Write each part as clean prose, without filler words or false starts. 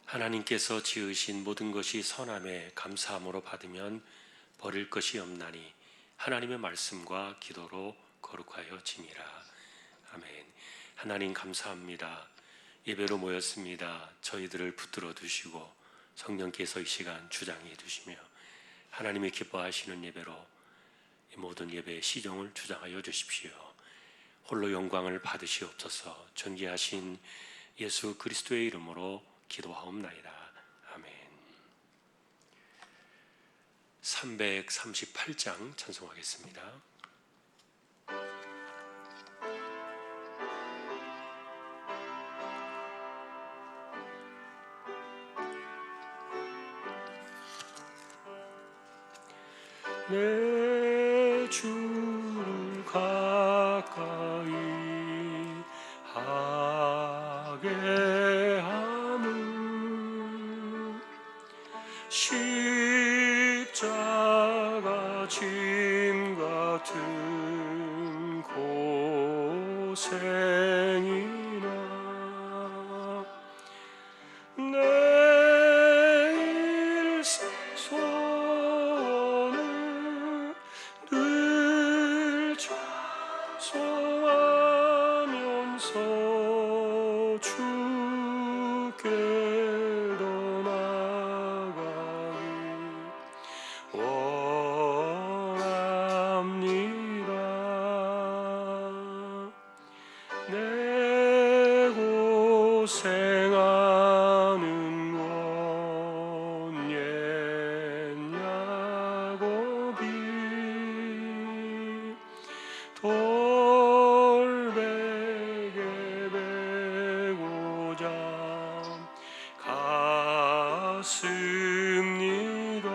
하나님께서 지으신 모든 것이 선함에 감사함으로 받으면 버릴 것이 없나니 하나님의 말씀과 기도로 거룩하여 지니라. 아멘. 하나님 감사합니다. 예배로 모였습니다. 저희들을 붙들어 두시고 성령께서 이 시간 주장해 주시며 하나님이 기뻐하시는 예배로 이 모든 예배의 시종을 주장하여 주십시오. 홀로 영광을 받으시옵소서. 존귀하신 예수 그리스도의 이름으로 기도하옵나이다. 아멘. 338장 찬송하겠습니다. 내 주를 가까이 하게 함은 십자가 짐 같은 고생이나 내 일생 소원을 늘 찬송하면서 주께로 나가기 원합니다. 내 고생하는 원 옛 야곱이 돌베개 베고자 갔습니다.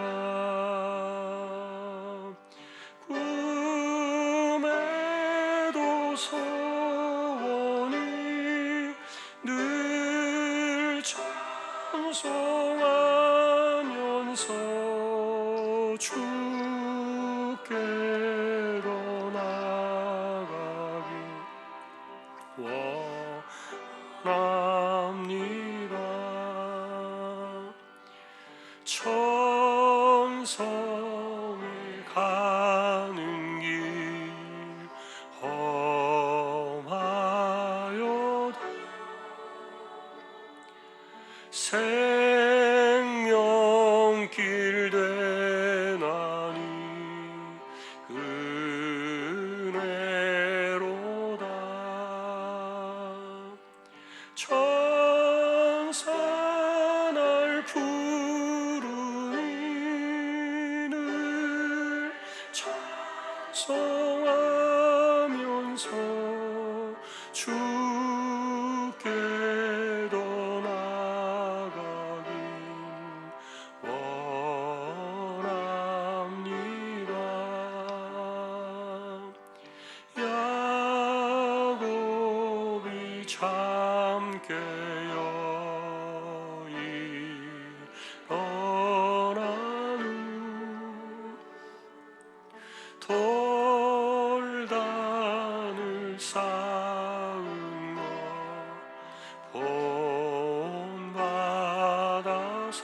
꿈에도 소원이 늘 찬송하면서 주께로 나가기 원합니다. 천성에 가는 길 험하여도 생명길 되나니 은혜로다. 천사 날 부르니 늘 찬송하면서 주께로 나가길 원합니다. 야곱이 참게 일어나는 돌단을 쌓은 것 본받아서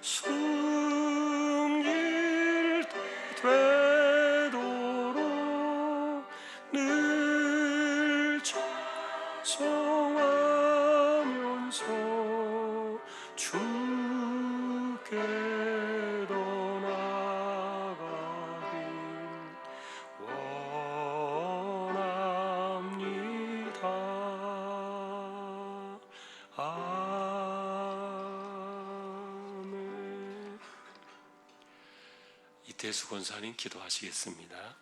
숨길 때 되도록 늘 찬송하면서 주께로 나가길 원합니다. 아멘. 이태수 권사님 기도하시겠습니다.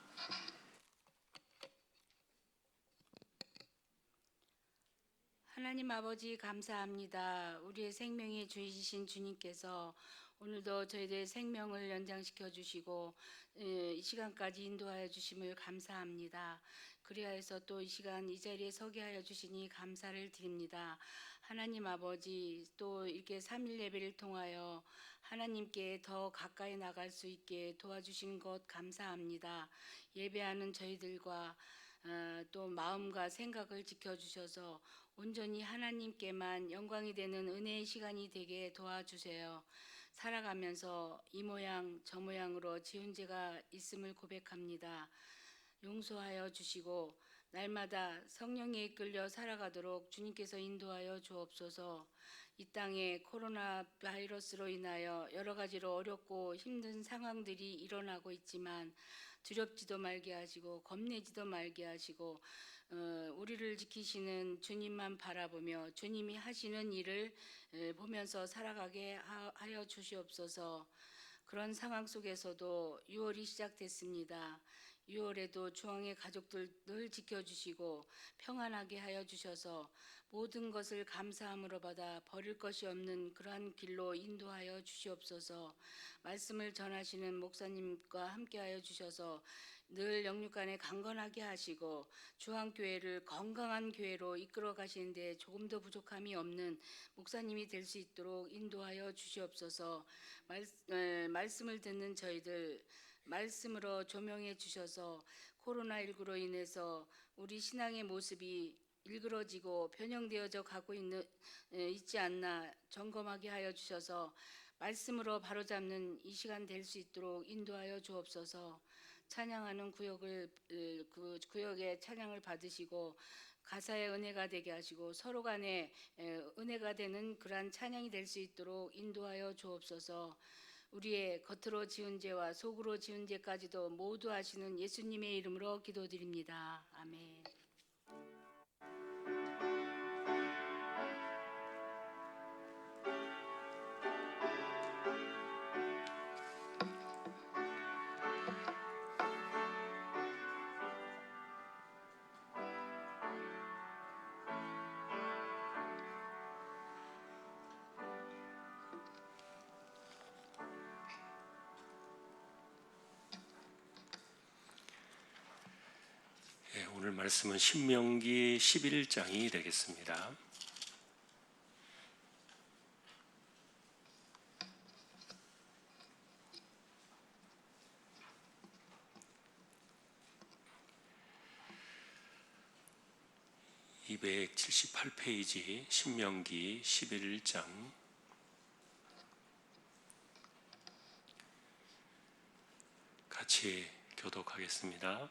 하나님 아버지 감사합니다. 우리의 생명이 주이신 주님께서 오늘도 저희들의 생명을 연장시켜 주시고 이 시간까지 인도하여 주심을 감사합니다. 그리하여서 또 이 시간 이 자리에 서게 하여 주시니 감사를 드립니다. 하나님 아버지, 또 이렇게 3일 예배를 통하여 하나님께 더 가까이 나갈 수 있게 도와주신 것 감사합니다. 예배하는 저희들과 또 마음과 생각을 지켜주셔서 온전히 하나님께만 영광이 되는 은혜의 시간이 되게 도와주세요. 살아가면서 이 모양 저 모양으로 지은 죄가 있음을 고백합니다. 용서하여 주시고 날마다 성령에 이끌려 살아가도록 주님께서 인도하여 주옵소서. 이 땅에 코로나 바이러스로 인하여 여러 가지로 어렵고 힘든 상황들이 일어나고 있지만 두렵지도 말게 하시고 겁내지도 말게 하시고 우리를 지키시는 주님만 바라보며 주님이 하시는 일을 보면서 살아가게 하여 주시옵소서. 그런 상황 속에서도 6월이 시작됐습니다. 6월에도 중앙의 가족들 늘 지켜주시고 평안하게 하여 주셔서 모든 것을 감사함으로 받아 버릴 것이 없는 그러한 길로 인도하여 주시옵소서. 말씀을 전하시는 목사님과 함께하여 주셔서 늘 영육간에 강건하게 하시고 중앙교회를 건강한 교회로 이끌어 가시는데 조금도 부족함이 없는 목사님이 될 수 있도록 인도하여 주시옵소서. 말씀을 듣는 저희들 말씀으로 조명해 주셔서 코로나19로 인해서 우리 신앙의 모습이 일그러지고 변형되어져 가고 있지 않나 점검하게 하여 주셔서 말씀으로 바로잡는 이 시간 될 수 있도록 인도하여 주옵소서. 찬양하는 그 구역의 찬양을 받으시고 가사의 은혜가 되게 하시고 서로 간에 은혜가 되는 그러한 찬양이 될 수 있도록 인도하여 주옵소서. 우리의 겉으로 지은 죄와 속으로 지은 죄까지도 모두 아시는 예수님의 이름으로 기도드립니다. 아멘. 오늘 말씀은 신명기 11장이 되겠습니다. (278페이지) 신명기 11장 같이 교독하겠습니다.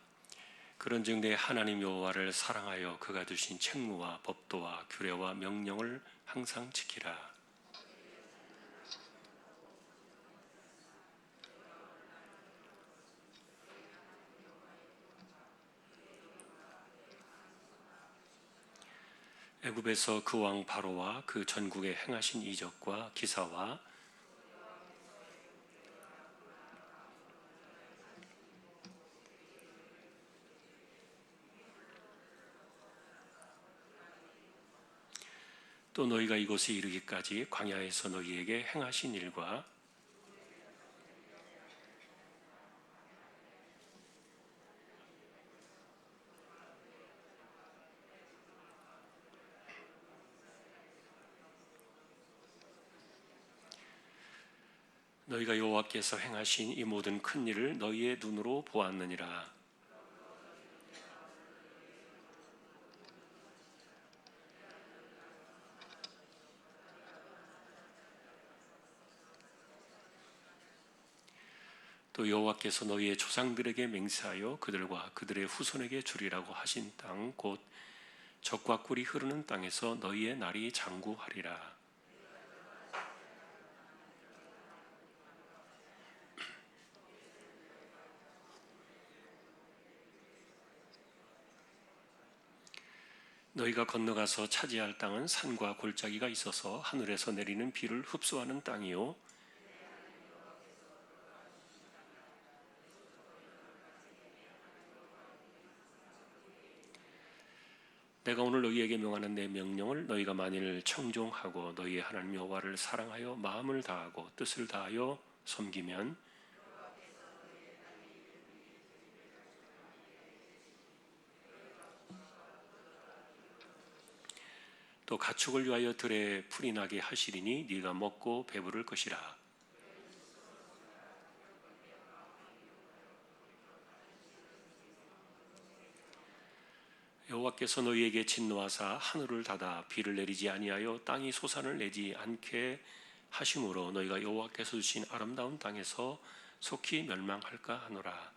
그런즉 내 하나님 여호와를 사랑하여 그가 두신 책무와 법도와 규례와 명령을 항상 지키라. 애굽에서 그 왕 바로와 그 전국에 행하신 이적과 기사와 또 너희가 이곳에 이르기까지 광야에서 너희에게 행하신 일과 너희가 여호와께서 행하신 이 모든 큰 일을 너희의 눈으로 보았느니라. 또 여호와께서 너희의 조상들에게 맹세하여 그들과 그들의 후손에게 주리라고 하신 땅 곧 젖과 꿀이 흐르는 땅에서 너희의 날이 장구하리라. 너희가 건너가서 차지할 땅은 산과 골짜기가 있어서 하늘에서 내리는 비를 흡수하는 땅이요 내가 오늘 너희에게 명하는 내 명령을 너희가 만일 청종하고 너희의 하나님 여호와를 사랑하여 마음을 다하고 뜻을 다하여 섬기면 또 가축을 위하여 들에 풀이 나게 하시리니 네가 먹고 배부를 것이라. 여호와께서 너희에게 진노하사 하늘을 닫아 비를 내리지 아니하여 땅이 소산을 내지 않게 하심으로 너희가 여호와께서 주신 아름다운 땅에서 속히 멸망할까 하노라.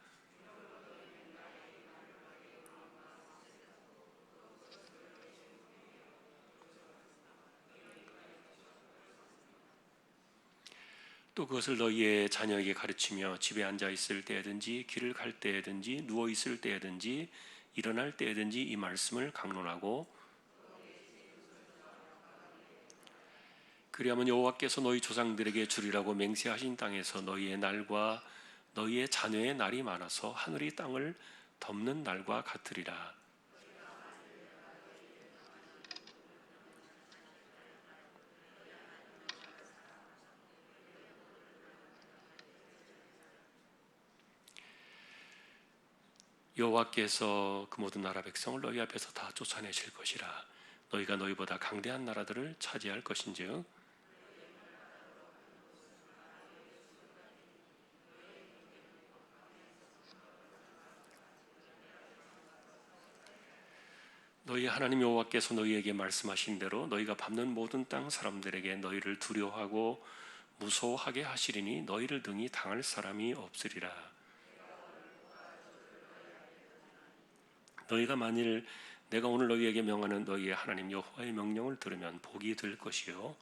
또 그것을 너희의 자녀에게 가르치며 집에 앉아 있을 때든지 길을 갈 때든지 누워 있을 때든지 일어날 때든지 이 말씀을 강론하고 그리하면 여호와께서 너희 조상들에게 주리라고 맹세하신 땅에서 너희의 날과 너희의 자녀의 날이 많아서 하늘이 땅을 덮는 날과 같으리라. 여호와께서 그 모든 나라 백성을 너희 앞에서 다 쫓아내실 것이라. 너희가 너희보다 강대한 나라들을 차지할 것인즉 너희 하나님 여호와께서 너희에게 말씀하신 대로 너희가 밟는 모든 땅 사람들에게 너희를 두려워하고 무서워하게 하시리니 너희를 등이 당할 사람이 없으리라. 너희가 만일 내가 오늘 너희에게 명하는 너희의 하나님 여호와의 명령을 들으면 복이 될 것이요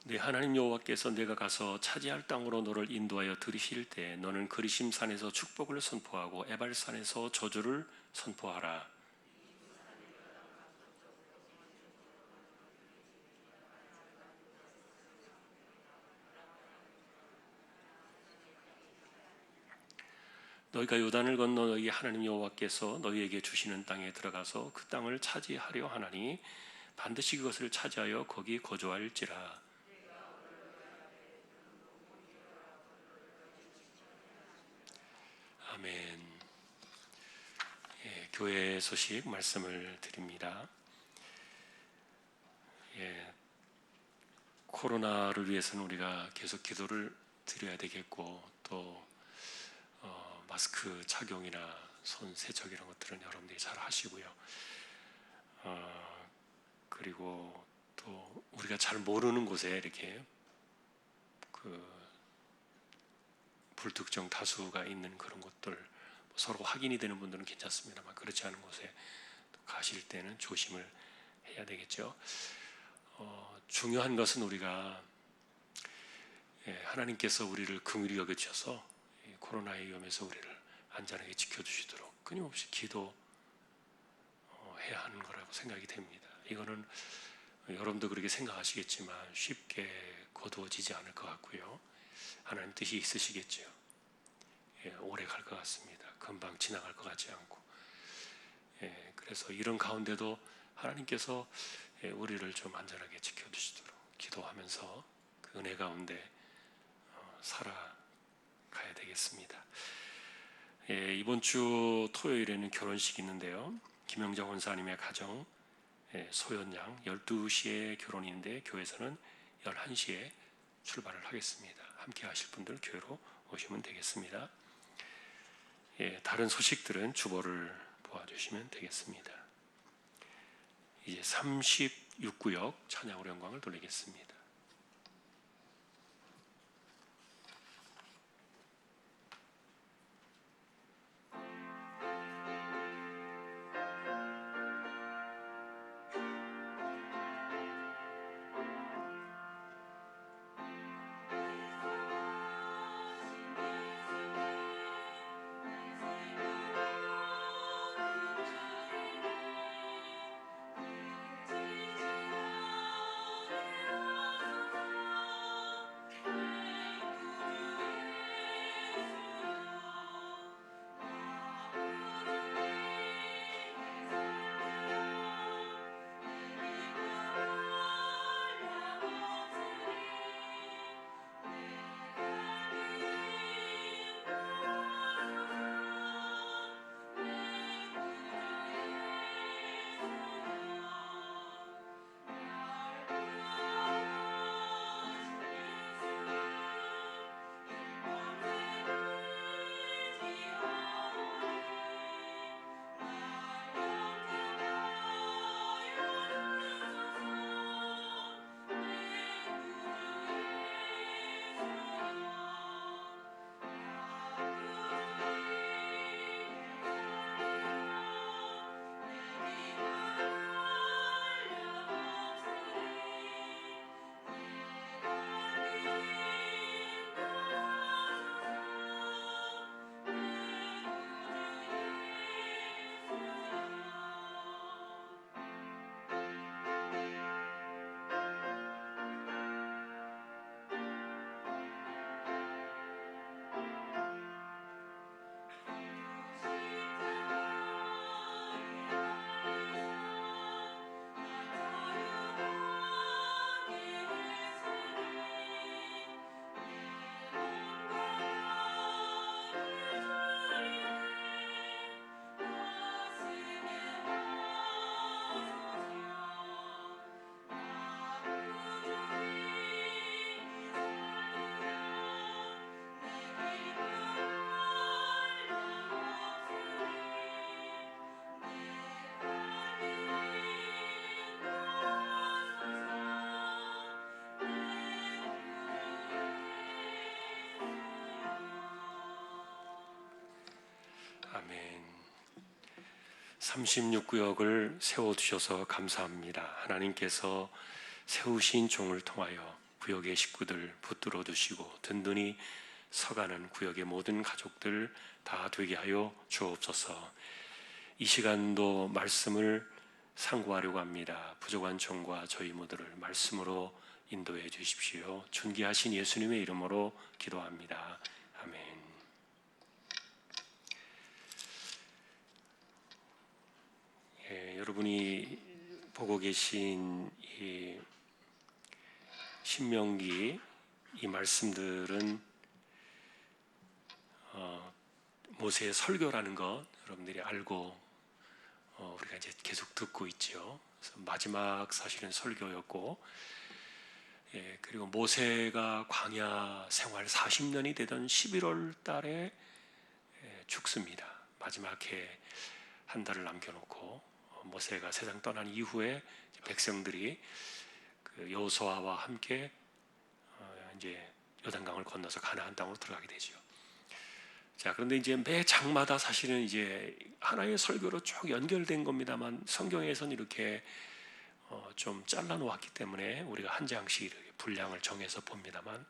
네 하나님 여호와께서 내가 가서 차지할 땅으로 너를 인도하여 들이실 때 너는 그리심 산에서 축복을 선포하고 에발 산에서 저주를 선포하라. 너희가 요단을 건너 너희 하나님 여호와께서 너희에게 주시는 땅에 들어가서 그 땅을 차지하려 하나니 반드시 그것을 차지하여 거기 거주할지라. 아멘. 예, 교회 소식 말씀을 드립니다. 예, 코로나를 위해서는 우리가 계속 기도를 드려야 되겠고 또 마스크 착용이나 손 세척 이런 것들은 여러분들이 잘 하시고요. 그리고 또 우리가 잘 모르는 곳에 이렇게 그 불특정 다수가 있는 그런 곳들 서로 확인이 되는 분들은 괜찮습니다만 그렇지 않은 곳에 가실 때는 조심을 해야 되겠죠. 중요한 것은 우리가 하나님께서 우리를 긍휼히 여겨주셔서 코로나의 위험에서 우리를 안전하게 지켜주시도록 끊임없이 기도해야 하는 거라고 생각이 됩니다. 이거는 여러분도 그렇게 생각하시겠지만 쉽게 거두어지지 않을 것 같고요. 하나님 뜻이 있으시겠죠. 오래 갈 것 같습니다. 금방 지나갈 것 같지 않고. 그래서 이런 가운데도 하나님께서 우리를 좀 안전하게 지켜주시도록 기도하면서 그 은혜 가운데 살아가야 되겠습니다. 이번 주 토요일에는 결혼식이 있는데요. 김영정 원사님의 가정 소연양 12시에 결혼인데 교회에서는 11시에 출발을 하겠습니다. 함께 하실 분들 교회로 오시면 되겠습니다. 다른 소식들은 주보를 보아주시면 되겠습니다. 이제 36구역 찬양으로 영광을 돌리겠습니다. 36구역을 세워두셔서 감사합니다. 하나님께서 세우신 종을 통하여 구역의 식구들 붙들어 두시고 든든히 서가는 구역의 모든 가족들 다 되게 하여 주옵소서. 이 시간도 말씀을 상고하려고 합니다. 부족한 종과 저희 모두를 말씀으로 인도해 주십시오. 존귀하신 예수님의 이름으로 기도합니다. 아멘. 여러분이 보고 계신 이 신명기 이 말씀들은 모세의 설교라는 것 여러분들이 알고 우리가 이제 계속 듣고 있죠. 그래서 마지막 사실은 설교였고, 그리고 모세가 광야 생활 40년이 되던 11월 달에 죽습니다. 마지막 해 한 달을 남겨놓고 모세가 세상 떠난 이후에 백성들이 그 여호수아와 함께 이제 요단강을 건너서 가나안 땅으로 들어가게 되죠. 자, 그런데 이제 매 장마다 사실은 이제 하나의 설교로 쭉 연결된 겁니다만 성경에서는 이렇게 좀 잘라 놓았기 때문에 우리가 한 장씩 이렇게 분량을 정해서 봅니다만,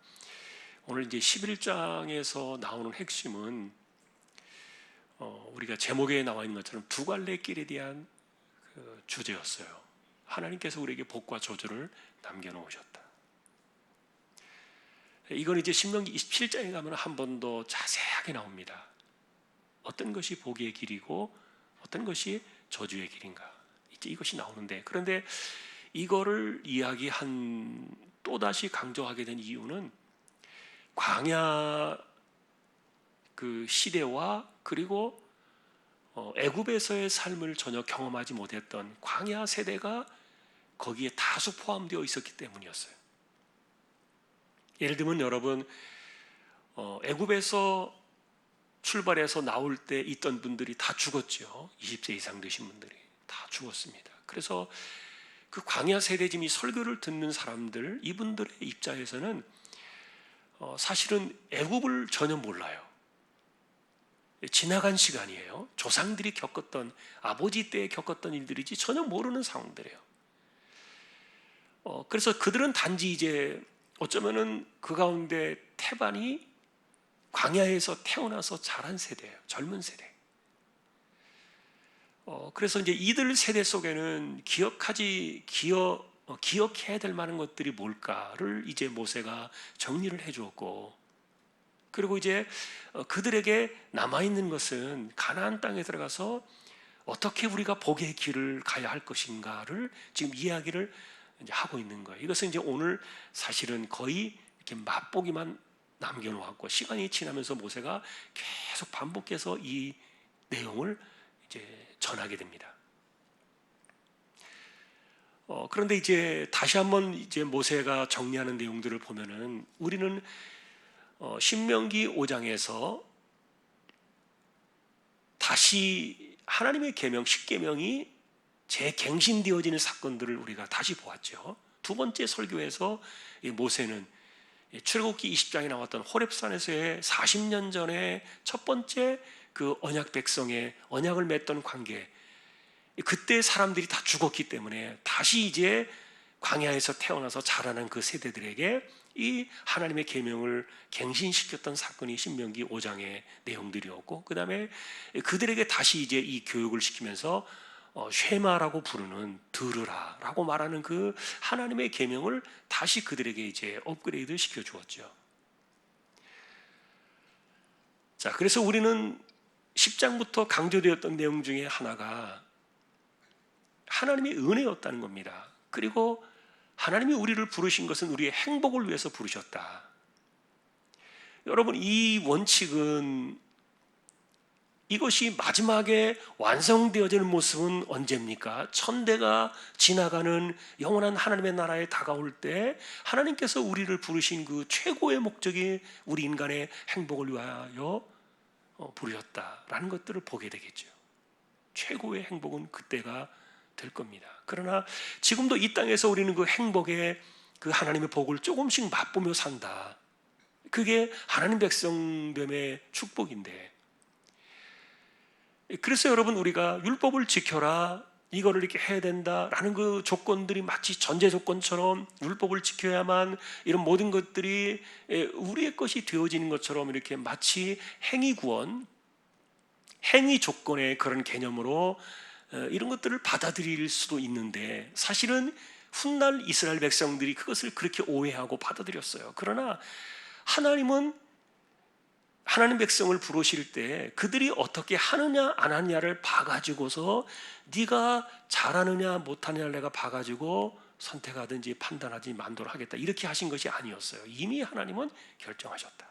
오늘 이제 11장에서 나오는 핵심은 우리가 제목에 나와 있는 것처럼 두 갈래 길에 대한 그 주제였어요. 하나님께서 우리에게 복과 저주를 남겨놓으셨다. 이건 이제 신명기 27장에 가면 한 번 더 자세하게 나옵니다. 어떤 것이 복의 길이고 어떤 것이 저주의 길인가, 이제 이것이 나오는데, 그런데 이거를 또다시 강조하게 된 이유는 광야 그 시대와 그리고 애굽에서의 삶을 전혀 경험하지 못했던 광야 세대가 거기에 다수 포함되어 있었기 때문이었어요. 예를 들면 여러분, 애굽에서 출발해서 나올 때 있던 분들이 다 죽었죠. 20세 이상 되신 분들이 다 죽었습니다. 그래서 그 광야 세대 지금 이 설교를 듣는 사람들, 이분들의 입장에서는 사실은 애굽을 전혀 몰라요. 지나간 시간이에요. 조상들이 겪었던, 아버지 때 겪었던 일들이지 전혀 모르는 상황들이에요. 그래서 그들은 단지 이제 어쩌면은 그 가운데 태반이 광야에서 태어나서 자란 세대예요. 젊은 세대. 그래서 이제 이들 세대 속에는 기억해야 될 만한 것들이 뭘까를 이제 모세가 정리를 해 주었고, 그리고 이제 그들에게 남아있는 것은 가나안 땅에 들어가서 어떻게 우리가 복의 길을 가야 할 것인가를 지금 이야기를 이제 하고 있는 거예요. 이것은 이제 오늘 사실은 거의 이렇게 맛보기만 남겨놓았고, 시간이 지나면서 모세가 계속 반복해서 이 내용을 이제 전하게 됩니다. 그런데 이제 다시 한번 이제 모세가 정리하는 내용들을 보면은 우리는 신명기 5장에서 다시 하나님의 계명, 십계명이 재갱신되어지는 사건들을 우리가 다시 보았죠. 두 번째 설교에서 모세는 출애굽기 20장에 나왔던 호렙산에서의 40년 전에 첫 번째 그 언약 백성의 언약을 맺던 관계, 그때 사람들이 다 죽었기 때문에 다시 이제 광야에서 태어나서 자라난 그 세대들에게 이 하나님의 계명을 갱신시켰던 사건이 신명기 5장의 내용들이었고, 그 다음에 그들에게 다시 이제 이 교육을 시키면서 쉐마라고 부르는 들으라라고 말하는 그 하나님의 계명을 다시 그들에게 이제 업그레이드 시켜 주었죠. 자, 그래서 우리는 10장부터 강조되었던 내용 중에 하나가 하나님의 은혜였다는 겁니다. 그리고 하나님이 우리를 부르신 것은 우리의 행복을 위해서 부르셨다. 여러분, 이 원칙은, 이것이 마지막에 완성되어지는 모습은 언제입니까? 천대가 지나가는 영원한 하나님의 나라에 다가올 때 하나님께서 우리를 부르신 그 최고의 목적이 우리 인간의 행복을 위하여 부르셨다라는 것들을 보게 되겠죠. 최고의 행복은 그때가 될 겁니다. 그러나 지금도 이 땅에서 우리는 그 행복의 그 하나님의 복을 조금씩 맛보며 산다. 그게 하나님 백성됨의 축복인데, 그래서 여러분, 우리가 율법을 지켜라, 이거를 이렇게 해야 된다라는 그 조건들이 마치 전제 조건처럼 율법을 지켜야만 이런 모든 것들이 우리의 것이 되어지는 것처럼 이렇게 마치 행위 구원, 행위 조건의 그런 개념으로 이런 것들을 받아들일 수도 있는데, 사실은 훗날 이스라엘 백성들이 그것을 그렇게 오해하고 받아들였어요. 그러나 하나님은 하나님 백성을 부르실 때 그들이 어떻게 하느냐 안 하느냐를 봐가지고서 네가 잘하느냐 못하느냐를 내가 봐가지고 선택하든지 판단하든지 만도를 하겠다, 이렇게 하신 것이 아니었어요. 이미 하나님은 결정하셨다.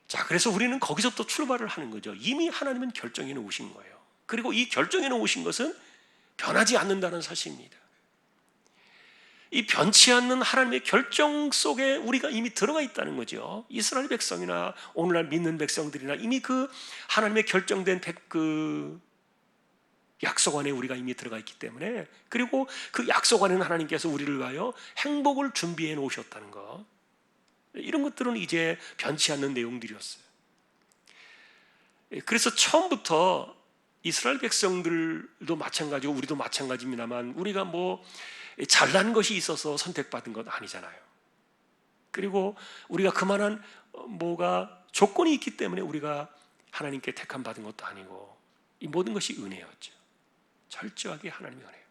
자, 그래서 우리는 거기서부터 출발을 하는 거죠. 이미 하나님은 결정해 놓으신 거예요. 그리고 이 결정해 놓으신 것은 변하지 않는다는 사실입니다. 이 변치 않는 하나님의 결정 속에 우리가 이미 들어가 있다는 거죠. 이스라엘 백성이나 오늘날 믿는 백성들이나 이미 그 하나님의 결정된 그 약속 안에 우리가 이미 들어가 있기 때문에, 그리고 그 약속 안에는 하나님께서 우리를 위하여 행복을 준비해 놓으셨다는 것, 이런 것들은 이제 변치 않는 내용들이었어요. 그래서 처음부터 이스라엘 백성들도 마찬가지고 우리도 마찬가지입니다만, 우리가 뭐 잘난 것이 있어서 선택받은 것 아니잖아요. 그리고 우리가 그만한 뭐가 조건이 있기 때문에 우리가 하나님께 택함 받은 것도 아니고, 이 모든 것이 은혜였죠. 철저하게 하나님의 은혜예요.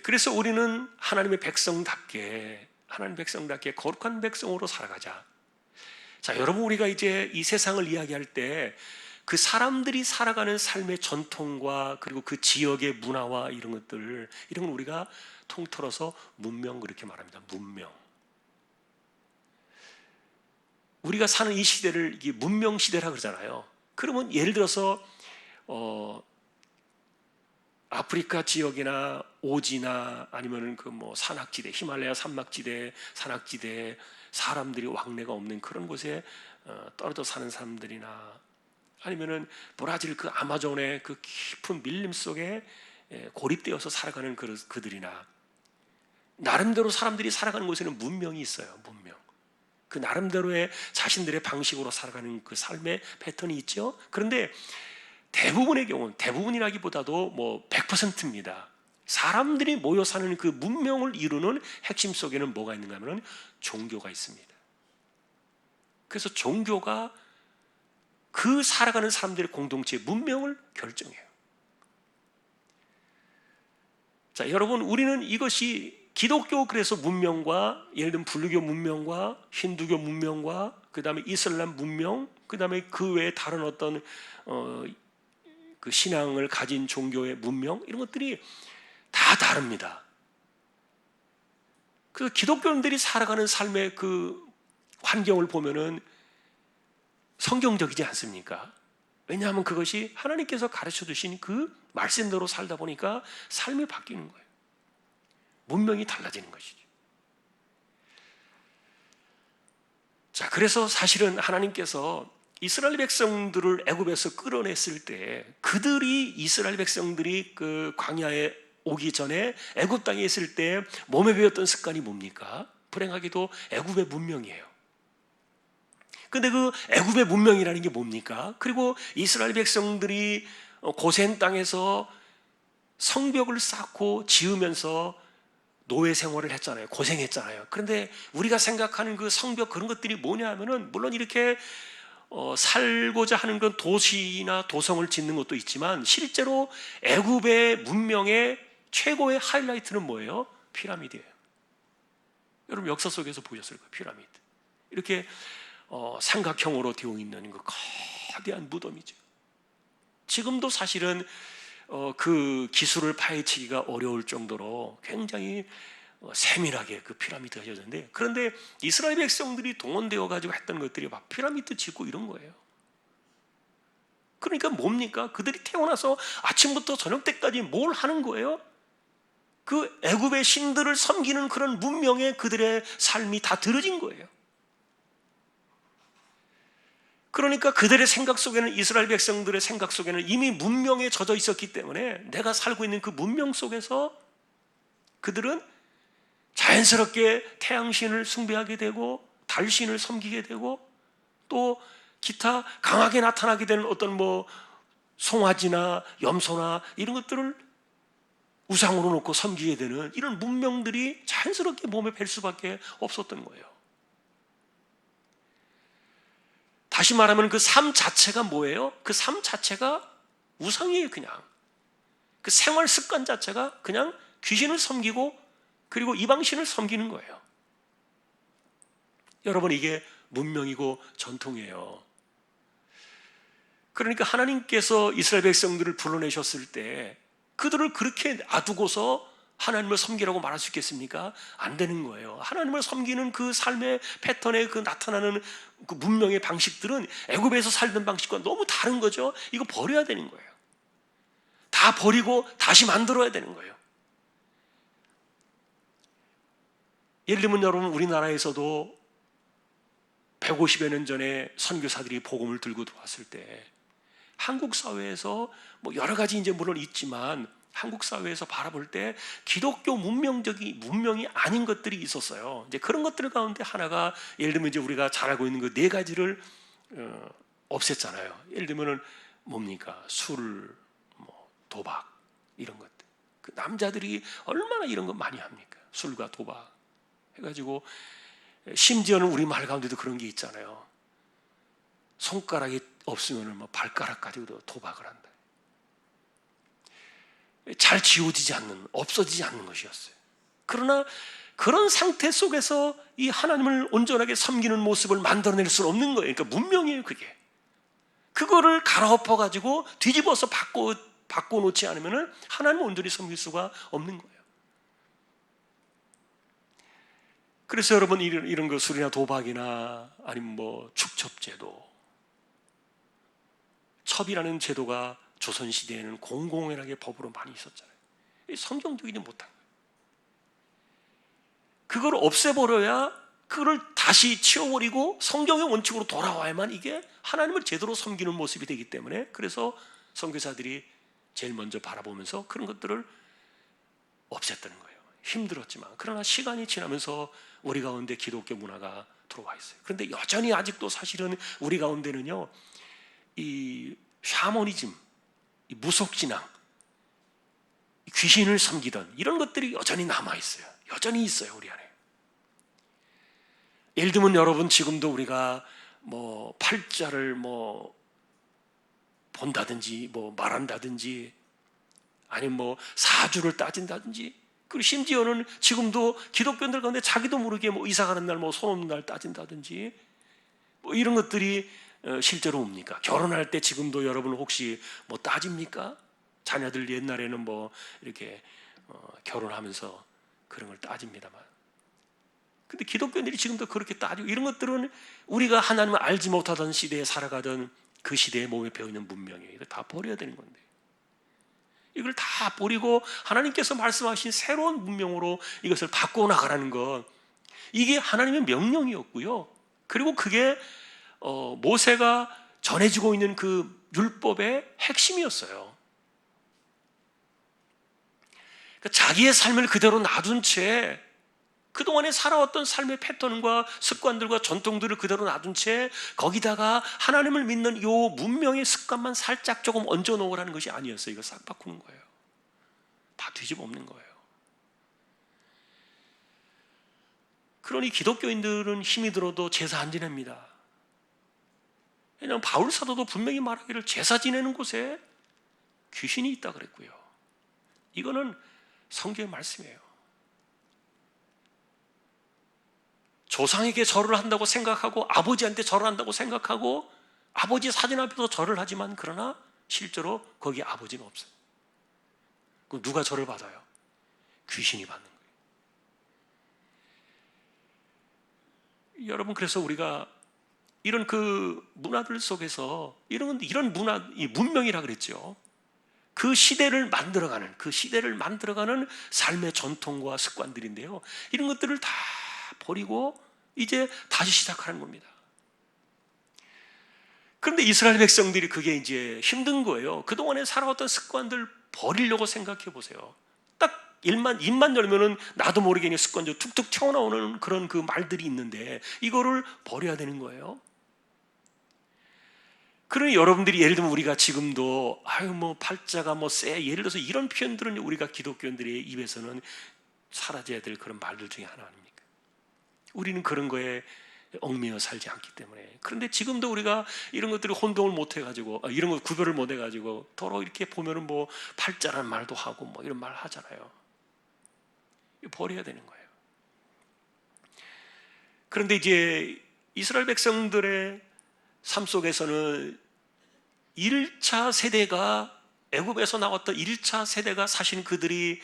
그래서 우리는 하나님의 백성답게, 하나님 백성답게 거룩한 백성으로 살아가자. 자, 여러분, 우리가 이제 이 세상을 이야기할 때 그 사람들이 살아가는 삶의 전통과 그리고 그 지역의 문화와 이런 것들, 이런 걸 우리가 통틀어서 문명, 그렇게 말합니다. 문명. 우리가 사는 이 시대를 이게 문명 시대라 그러잖아요. 그러면 예를 들어서 아프리카 지역이나 오지나 아니면은 그 뭐 산악지대, 히말라야 산막지대, 산악지대, 사람들이 왕래가 없는 그런 곳에 떨어져 사는 사람들이나, 아니면은 브라질 그 아마존의 그 깊은 밀림 속에 고립되어서 살아가는 그들이나, 나름대로 사람들이 살아가는 곳에는 문명이 있어요. 문명. 그 나름대로의 자신들의 방식으로 살아가는 그 삶의 패턴이 있죠. 그런데 대부분의 경우는, 대부분이라기보다도 뭐 100%입니다. 사람들이 모여 사는 그 문명을 이루는 핵심 속에는 뭐가 있는가 하면 종교가 있습니다. 그래서 종교가 그 살아가는 사람들의 공동체의 문명을 결정해요. 자, 여러분, 우리는 이것이 기독교 그래서 문명과, 예를 들면 불교교 문명과 힌두교 문명과 그 다음에 이슬람 문명, 그 다음에 그 외에 다른 어떤 그 신앙을 가진 종교의 문명, 이런 것들이 다 다릅니다. 그래서 기독교인들이 살아가는 삶의 그 환경을 보면은 성경적이지 않습니까? 왜냐하면 그것이 하나님께서 가르쳐 주신 그 말씀대로 살다 보니까 삶이 바뀌는 거예요. 문명이 달라지는 것이죠. 자, 그래서 사실은 하나님께서 이스라엘 백성들을 애굽에서 끌어냈을 때, 그들이 이스라엘 백성들이 그 광야에 오기 전에 애굽 땅에 있을 때 몸에 배웠던 습관이 뭡니까? 불행하게도 애굽의 문명이에요. 근데 그 애굽의 문명이라는 게 뭡니까? 그리고 이스라엘 백성들이 고센 땅에서 성벽을 쌓고 지으면서 노예 생활을 했잖아요. 고생했잖아요. 그런데 우리가 생각하는 그 성벽, 그런 것들이 뭐냐 하면은, 물론 이렇게 살고자 하는 건 도시나 도성을 짓는 것도 있지만, 실제로 애굽의 문명의 최고의 하이라이트는 뭐예요? 피라미드예요. 여러분 역사 속에서 보셨을 거예요. 피라미드. 이렇게 삼각형으로 되어 있는 그 거대한 무덤이죠. 지금도 사실은 그 기술을 파헤치기가 어려울 정도로 굉장히 세밀하게 그 피라미드가 지어졌는데, 그런데 이스라엘 백성들이 동원되어 가지고 했던 것들이 막 피라미드 짓고 이런 거예요. 그러니까 뭡니까? 그들이 태어나서 아침부터 저녁 때까지 뭘 하는 거예요? 그 애굽의 신들을 섬기는 그런 문명에 그들의 삶이 다 들어진 거예요. 그러니까 그들의 생각 속에는, 이스라엘 백성들의 생각 속에는 이미 문명에 젖어 있었기 때문에, 내가 살고 있는 그 문명 속에서 그들은 자연스럽게 태양신을 숭배하게 되고 달신을 섬기게 되고, 또 기타 강하게 나타나게 되는 어떤 뭐 송아지나 염소나 이런 것들을 우상으로 놓고 섬기게 되는 이런 문명들이 자연스럽게 몸에 뵐 수밖에 없었던 거예요. 다시 말하면 그 삶 자체가 뭐예요? 그 삶 자체가 우상이에요. 그냥 그 생활 습관 자체가 그냥 귀신을 섬기고 그리고 이방신을 섬기는 거예요. 여러분, 이게 문명이고 전통이에요. 그러니까 하나님께서 이스라엘 백성들을 불러내셨을 때 그들을 그렇게 놔두고서 하나님을 섬기라고 말할 수 있겠습니까? 안 되는 거예요. 하나님을 섬기는 그 삶의 패턴에 그 나타나는 그 문명의 방식들은 애굽에서 살던 방식과 너무 다른 거죠. 이거 버려야 되는 거예요. 다 버리고 다시 만들어야 되는 거예요. 예를 들면 여러분, 우리나라에서도 150여 년 전에 선교사들이 복음을 들고 들어왔을 때 한국 사회에서 뭐 여러 가지 이제 물론 있지만 한국 사회에서 바라볼 때 기독교 문명이 아닌 것들이 있었어요. 이제 그런 것들 가운데 하나가 예를 들면 이제 우리가 잘 알고 있는 그 네 가지를 없앴잖아요. 예를 들면은 뭡니까? 술, 뭐 도박 이런 것들. 그 남자들이 얼마나 이런 거 많이 합니까? 술과 도박 해가지고 심지어는 우리 말 가운데도 그런 게 있잖아요. 손가락이 없으면 뭐 발가락 가지고도 도박을 한다. 잘 지워지지 않는, 없어지지 않는 것이었어요. 그러나 그런 상태 속에서 이 하나님을 온전하게 섬기는 모습을 만들어낼 수는 없는 거예요. 그러니까 문명이에요, 그게. 그거를 갈아엎어 가지고 뒤집어서 바꿔놓지 않으면 하나님을 온전히 섬길 수가 없는 거예요. 그래서 여러분, 이런 거 술이나 도박이나 아니면 뭐 축첩제도, 첩이라는 제도가 조선시대에는 공공연하게 법으로 많이 있었잖아요. 성경적이지 못한 거예요. 그걸 없애버려야, 그걸 다시 치워버리고 성경의 원칙으로 돌아와야만 이게 하나님을 제대로 섬기는 모습이 되기 때문에, 그래서 선교사들이 제일 먼저 바라보면서 그런 것들을 없앴다는 거예요. 힘들었지만. 그러나 시간이 지나면서 우리 가운데 기독교 문화가 들어와 있어요. 그런데 여전히 아직도 사실은 우리 가운데는요, 이 샤머니즘, 이 무속진앙, 귀신을 섬기던 이런 것들이 여전히 남아있어요. 여전히 있어요, 우리 안에. 예를 들면 여러분, 지금도 우리가 뭐 팔자를 뭐 본다든지 뭐 말한다든지 아니면 뭐 사주를 따진다든지, 그리고 심지어는 지금도 기독교인들 가운데 자기도 모르게 뭐 이사 가는 날 뭐 손 없는 날 따진다든지 뭐 이런 것들이 실제로 옵니까? 결혼할 때 지금도 여러분 혹시 뭐 따집니까? 자녀들 옛날에는 뭐 이렇게 결혼하면서 그런 걸 따집니다만, 근데 기독교인들이 지금도 그렇게 따지고, 이런 것들은 우리가 하나님을 알지 못하던 시대에 살아가던 그 시대에 몸에 배어있는 문명이에요. 이거 다 버려야 되는 건데, 이걸 다 버리고 하나님께서 말씀하신 새로운 문명으로 이것을 바꿔 나가라는 것, 이게 하나님의 명령이었고요. 그리고 그게 모세가 전해지고 있는 그 율법의 핵심이었어요. 그러니까 자기의 삶을 그대로 놔둔 채, 그동안에 살아왔던 삶의 패턴과 습관들과 전통들을 그대로 놔둔 채 거기다가 하나님을 믿는 요 문명의 습관만 살짝 조금 얹어 놓으라는 것이 아니었어요. 이거 싹 바꾸는 거예요. 다 뒤집어 엎는 거예요. 그러니 기독교인들은 힘이 들어도 제사 안 지냅니다. 왜냐하면 바울 사도도 분명히 말하기를 제사 지내는 곳에 귀신이 있다 그랬고요. 이거는 성경의 말씀이에요. 조상에게 절을 한다고 생각하고 아버지한테 절을 한다고 생각하고 아버지 사진 앞에서 절을 하지만, 그러나 실제로 거기에 아버지는 없어요. 그럼 누가 절을 받아요? 귀신이 받는 거예요. 여러분, 그래서 우리가 이런 그 문화들 속에서 이런 문화, 이 문명이라 그랬죠. 그 시대를 만들어가는 삶의 전통과 습관들인데요. 이런 것들을 다 버리고 이제 다시 시작하는 겁니다. 그런데 이스라엘 백성들이 그게 이제 힘든 거예요. 그동안에 살아왔던 습관들 버리려고 생각해 보세요. 딱 입만 열면은 나도 모르게 그냥 습관적으로 툭툭 튀어나오는 그런 그 말들이 있는데 이거를 버려야 되는 거예요. 그러니 여러분들이 예를 들면 우리가 지금도 팔자가 예를 들어서 이런 표현들은 우리가 기독교인들의 입에서는 사라져야 될 그런 말들 중에 하나 아닙니까? 우리는 그런 거에 얽매여 살지 않기 때문에. 그런데 지금도 우리가 이런 것들이 혼동을 못 해가지고 이런 거 구별을 못 해가지고 더러 이렇게 보면은 팔자라는 말도 하고 이런 말 하잖아요. 이거 버려야 되는 거예요. 그런데 이제 이스라엘 백성들의 삶 속에서는 1차 세대가 애굽에서 나왔던 1차 세대가 사실 그들이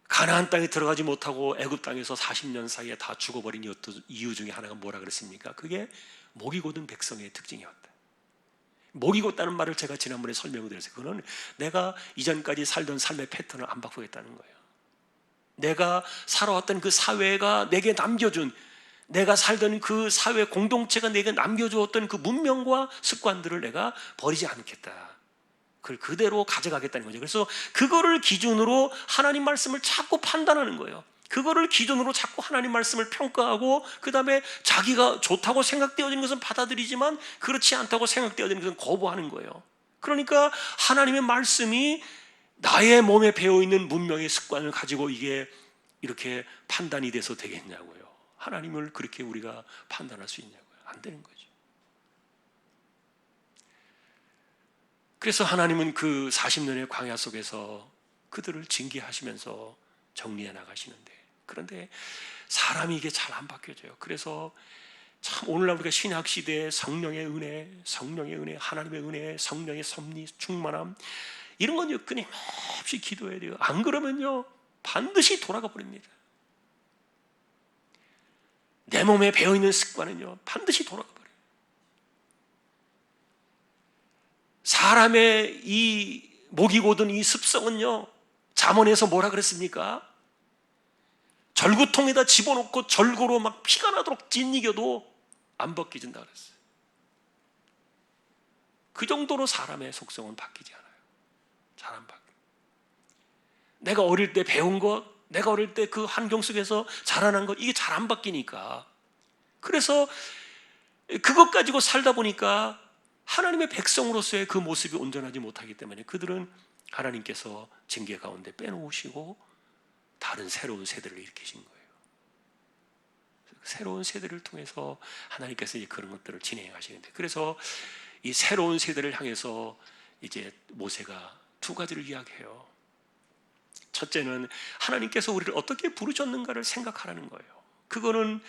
가나안 땅에 들어가지 못하고 애굽 땅에서 40년 사이에 다 죽어버린 이유 중에 하나가 뭐라 그랬습니까? 그게 목이 곧은 백성의 특징이었다. 목이 곧다는 말을 제가 지난번에 설명을 드렸어요. 그거는 내가 이전까지 살던 삶의 패턴을 안 바꾸겠다는 거예요. 내가 살아왔던 그 사회가 내게 남겨준, 내가 살던 그 사회 공동체가 내게 남겨주었던 그 문명과 습관들을 내가 버리지 않겠다. 그걸 그대로 가져가겠다는 거죠. 그래서 그거를 기준으로 하나님 말씀을 자꾸 판단하는 거예요. 그거를 기준으로 자꾸 하나님 말씀을 평가하고 그 다음에 자기가 좋다고 생각되어지는 것은 받아들이지만 그렇지 않다고 생각되어지는 것은 거부하는 거예요. 그러니까 하나님의 말씀이 나의 몸에 배어있는 문명의 습관을 가지고 이게 이렇게 판단이 돼서 되겠냐고요. 하나님을 그렇게 우리가 판단할 수 있냐고요. 안 되는 거죠. 그래서 하나님은 그 40년의 광야 속에서 그들을 징계하시면서 정리해 나가시는데, 그런데 사람이 이게 잘 안 바뀌어져요. 그래서 참 오늘날 우리가 신약 시대에 성령의 은혜, 하나님의 은혜, 성령의 섭리, 충만함, 이런 건 끊임없이 기도해야 돼요. 안 그러면요 반드시 돌아가 버립니다. 내 몸에 배어있는 습관은요 반드시 돌아가 버려요. 사람의 이 목이 곧은 이 습성은요, 잠언에서 뭐라 그랬습니까? 절구통에다 집어넣고 절구로 막 피가 나도록 짓이겨도 안 벗겨진다 그랬어요. 그 정도로 사람의 속성은 바뀌지 않아요. 잘 안 바뀌어요. 내가 어릴 때 배운 것, 내가 어릴 때 그 환경 속에서 자라난 것, 이게 잘 안 바뀌니까. 그래서 그것 가지고 살다 보니까 하나님의 백성으로서의 그 모습이 온전하지 못하기 때문에 그들은 하나님께서 징계 가운데 빼놓으시고 다른 새로운 세대를 일으키신 거예요. 새로운 세대를 통해서 하나님께서 이제 그런 것들을 진행하시는데, 그래서 이 새로운 세대를 향해서 이제 모세가 두 가지를 이야기해요. 첫째는 하나님께서 우리를 어떻게 부르셨는가를 생각하라는 거예요. 그거는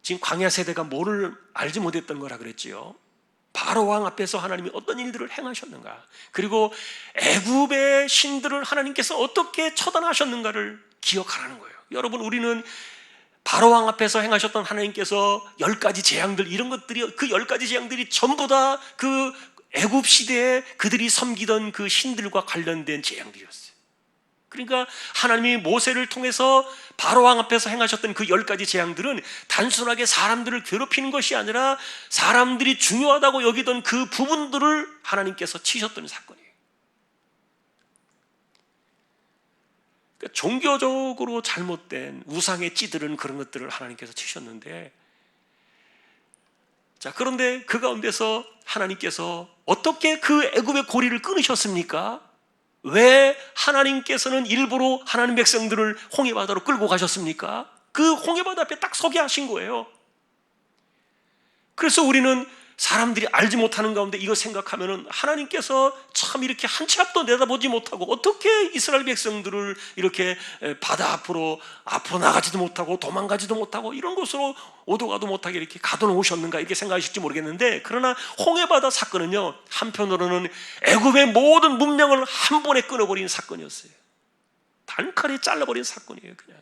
지금 광야 세대가 뭐를 알지 못했던 거라 그랬지요. 바로 왕 앞에서 하나님이 어떤 일들을 행하셨는가, 그리고 애굽의 신들을 하나님께서 어떻게 처단하셨는가를 기억하라는 거예요. 여러분, 우리는 바로 왕 앞에서 행하셨던 하나님께서 10가지 재앙들, 이런 것들이, 그 10가지 재앙들이 전부 다 그 애굽 시대에 그들이 섬기던 그 신들과 관련된 재앙들이었어요. 그러니까 하나님이 모세를 통해서 바로 왕 앞에서 행하셨던 그 10가지 재앙들은 단순하게 사람들을 괴롭히는 것이 아니라 사람들이 중요하다고 여기던 그 부분들을 하나님께서 치셨던 사건이에요. 그러니까 종교적으로 잘못된 우상의 찌들은 그런 것들을 하나님께서 치셨는데, 자, 그런데 그 가운데서 하나님께서 어떻게 그 애굽의 고리를 끊으셨습니까? 왜 하나님께서는 일부러 하나님 백성들을 홍해바다로 끌고 가셨습니까? 그 홍해바다 앞에 딱 서게 하신 거예요. 그래서 우리는 사람들이 알지 못하는 가운데 이거 생각하면은 하나님께서 참 이렇게 한 치 앞도 내다보지 못하고 어떻게 이스라엘 백성들을 이렇게 바다 앞으로 나가지도 못하고 도망가지도 못하고 이런 곳으로 오도가도 못하게 이렇게 가둬놓으셨는가, 이렇게 생각하실지 모르겠는데, 그러나 홍해바다 사건은요, 한편으로는 애굽의 모든 문명을 한 번에 끊어버린 사건이었어요. 단칼에 잘라버린 사건이에요. 그냥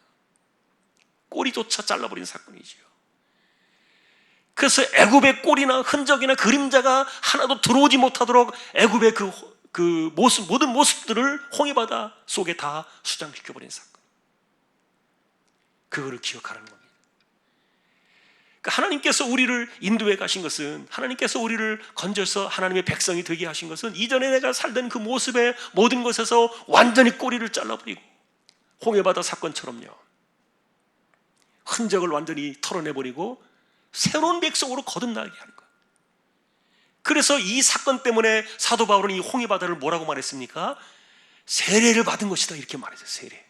꼬리조차 잘라버린 사건이지요. 그래서 애굽의 꼴이나 흔적이나 그림자가 하나도 들어오지 못하도록 애굽의 그 모습, 모든 모습들을 홍해바다 속에 다 수장시켜버린 사건. 그거를 기억하라는 겁니다. 그러니까 하나님께서 우리를 인도해 가신 것은, 하나님께서 우리를 건져서 하나님의 백성이 되게 하신 것은, 이전에 내가 살던 그 모습의 모든 것에서 완전히 꼬리를 잘라버리고 홍해바다 사건처럼요, 흔적을 완전히 털어내버리고 새로운 백성으로 거듭나게 하는 거예요. 그래서 이 사건 때문에 사도 바울은 이 홍해바다를 뭐라고 말했습니까? 세례를 받은 것이다 이렇게 말했어요. 세례.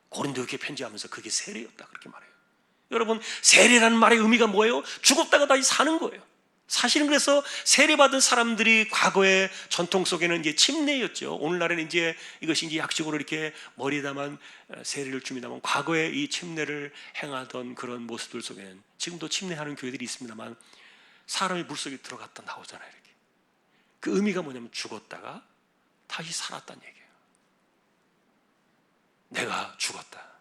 고린도교회 편지하면서 그게 세례였다 그렇게 말해요. 여러분, 세례라는 말의 의미가 뭐예요? 죽었다가 다시 사는 거예요. 사실은 그래서 세례받은 사람들이 과거의 전통 속에는 이제 침례였죠. 오늘날에는 이제 이것이 이제 약식으로 이렇게 머리에다만 세례를 줍니다만, 과거에 이 침례를 행하던 그런 모습들 속에는 지금도 침례하는 교회들이 있습니다만, 사람이 물속에 들어갔다 나오잖아요. 이렇게. 그 의미가 뭐냐면 죽었다가 다시 살았다는 얘기예요. 내가 죽었다.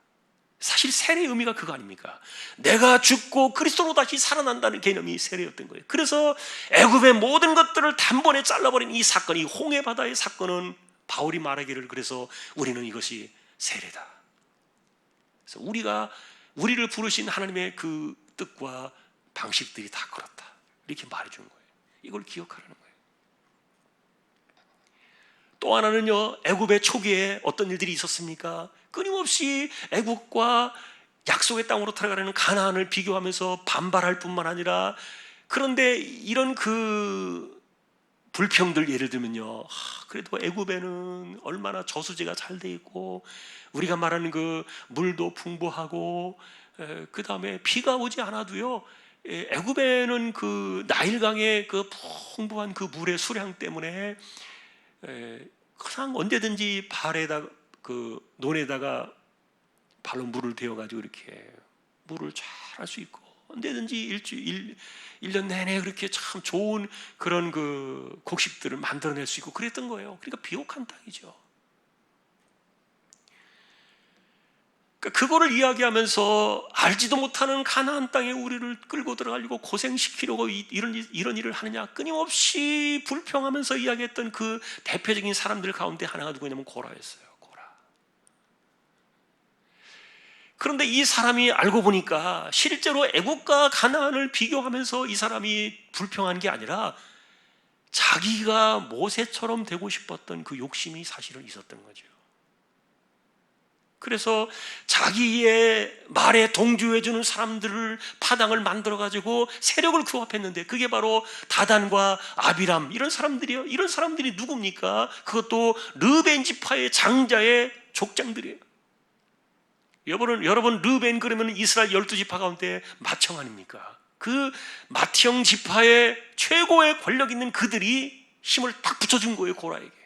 사실 세례의 의미가 그거 아닙니까? 내가 죽고 그리스도로 다시 살아난다는 개념이 세례였던 거예요. 그래서 애굽의 모든 것들을 단번에 잘라버린 이 사건, 이 홍해바다의 사건은 바울이 말하기를, 그래서 우리는 이것이 세례다. 그래서 우리를 부르신 하나님의 그 뜻과 방식들이 다 그렇다 이렇게 말해주는 거예요. 이걸 기억하라는 거예요. 또 하나는요, 애굽의 초기에 어떤 일들이 있었습니까? 끊임없이 애굽과 약속의 땅으로 들어가려는 가나안을 비교하면서 반발할 뿐만 아니라, 그런데 이런 그 불평들, 예를 들면요, 그래도 애굽에는 얼마나 저수지가 잘 돼 있고 우리가 말하는 그 물도 풍부하고 그 다음에 비가 오지 않아도요, 애굽에는 그 나일강의 그 풍부한 그 물의 수량 때문에 그냥 언제든지 발에다 그 논에다가 발로 물을 데워가지고 이렇게 물을 잘 할 수 있고, 언제든지 1년 내내 그렇게 참 좋은 그런 그 곡식들을 만들어낼 수 있고 그랬던 거예요. 그러니까 비옥한 땅이죠. 그러니까 그거를 이야기하면서 알지도 못하는 가나안 땅에 우리를 끌고 들어가려고 고생시키려고 이런 일을 하느냐, 끊임없이 불평하면서 이야기했던 그 대표적인 사람들 가운데 하나가 누구냐면 고라였어요. 고라. 그런데 이 사람이 알고 보니까 실제로 애국과 가나안을 비교하면서 이 사람이 불평한 게 아니라 자기가 모세처럼 되고 싶었던 그 욕심이 사실은 있었던 거죠. 그래서 자기의 말에 동조해주는 사람들을 파당을 만들어가지고 세력을 규합했는데, 그게 바로 다단과 아비람 이런 사람들이에요. 이런 사람들이 누굽니까? 그것도 르벤 지파의 장자의 족장들이에요. 여러분 르벤 그러면 이스라엘 12지파 가운데 맏형 아닙니까? 그 맏형 지파의 최고의 권력 있는 그들이 힘을 딱 붙여준 거예요, 고라에게.